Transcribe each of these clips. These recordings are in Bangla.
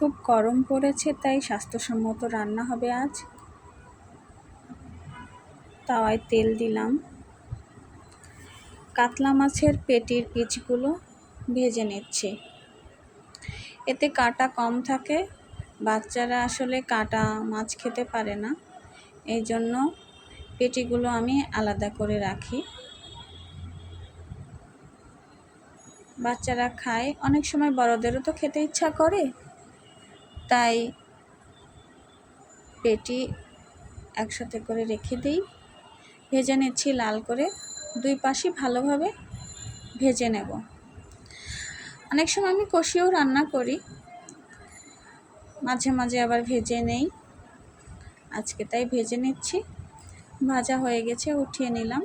খুব গরম পড়েছে, তাই স্বাস্থ্যসম্মত রান্না হবে আজ। তাওয়ায় তেল দিলাম। কাতলা মাছের পেটির পিচগুলো ভেজে নিচ্ছি। এতে কাঁটা কম থাকে, বাচ্চারা আসলে কাঁটা মাছ খেতে পারে না, এই জন্য পেটিগুলো আমি আলাদা করে রাখি। বাচ্চারা খায়, অনেক সময় বড়দেরও তো খেতে ইচ্ছা করে, তাই পেটি একসাথে করে রেখে দিই। ভেজে নিচ্ছি লাল করে, দুই পাশই ভালোভাবে ভেজে নেব। অনেক সময় আমি কষিয়েও রান্না করি, মাঝে মাঝে আবার ভেজে নেই। আজকে তাই ভেজে নিচ্ছি। ভাজা হয়ে গেছে, উঠিয়ে নিলাম।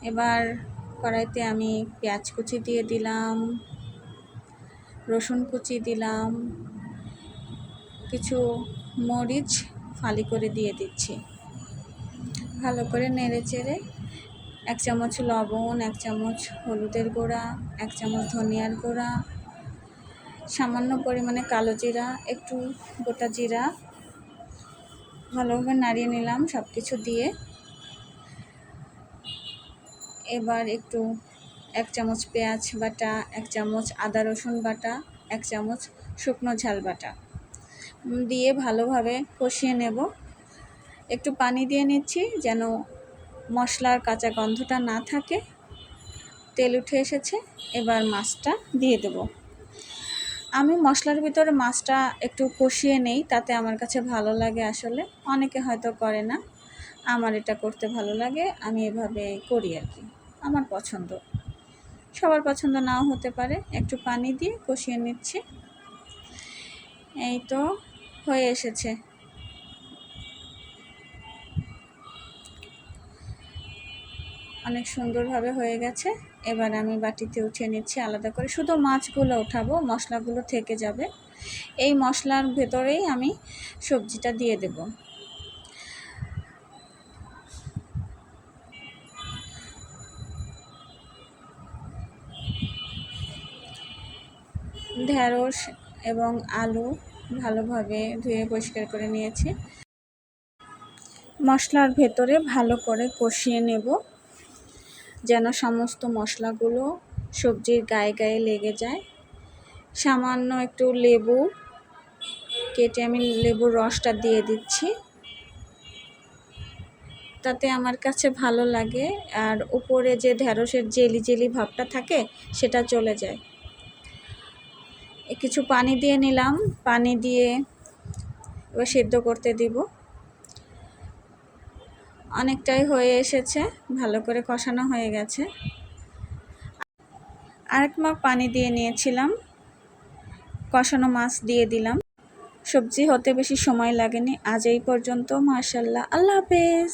এবার কড়াইতে আমি পেঁয়াজ কুচি দিয়ে দিলাম, রসুন কুচি দিলাম, কিছু মরিচ ফালি করে দিয়ে দিচ্ছি। ভালো করে নেড়ে চেড়ে 1 চামচ লবণ, 1 চামচ হলুদের গুঁড়া, 1 চামচ ধনিয়ার গুঁড়া, সামান্য পরিমাণে কালো জিরা, একটু গোটা জিরা ভালোভাবে নাড়িয়ে নিলাম সব কিছু দিয়ে। এবার একটু 1 চামচ পেঁয়াজ বাটা, 1 চামচ আদা রসুন বাটা, 1 চামচ শুকনো ঝাল বাটা দিয়ে ভালোভাবে কষিয়ে নেব। একটু পানি দিয়ে নিচ্ছি যেন মশলার কাঁচা গন্ধটা না থাকে। তেল উঠে এসেছে, এবার মাছটা দিয়ে দেব। আমি মশলার ভিতরে মাছটা একটু কষিয়ে নেই, তাতে আমার কাছে ভালো লাগে। আসলে অনেকে হয়তো করে না, আমার এটা করতে ভালো লাগে, আমি এভাবে করি আর কি, আমার পছন্দ। সবার পছন্দ নাও হতে পারে। একটু পানি দিয়ে কষিয়ে নিচ্ছি। এই তো হয়ে এসেছে। অনেক সুন্দরভাবে হয়ে গেছে। এবার আমি বাটিতে উঠিয়ে নিচ্ছি আলাদা করে। শুধু মাছগুলো উঠাবো, মশলাগুলো থেকে যাবে। এই মশলার ভেতরেই আমি সবজিটা দিয়ে দেব। ঢেঁড়স এবং আলু ভালোভাবে ধুয়ে পরিষ্কার করে নিয়েছি। মশলার ভেতরে ভালো করে কষিয়ে নেব যেন সমস্ত মশলাগুলো সবজির গায়ে গায়ে লেগে যায়। সামান্য একটু লেবু কেটে আমি লেবুর রসটা দিয়ে দিচ্ছি, তাতে আমার কাছে ভালো লাগে। আর উপরে যে ঢেঁড়সের জেলি জেলি ভাবটা থাকে সেটা চলে যায়। কিছু পানি দিয়ে নিলাম, পানি দিয়ে এবার সেদ্ধ করতে দিব। অনেকটাই হয়ে এসেছে, ভালো করে কষানো হয়ে গেছে। আরেক মগ পানি দিয়ে নিয়েছিলাম, কষানো মাছ দিয়ে দিলাম। সবজি হতে বেশি সময় লাগেনি। আজ এই পর্যন্ত। মাশাআল্লাহ, আল্লাহ হাফেজ।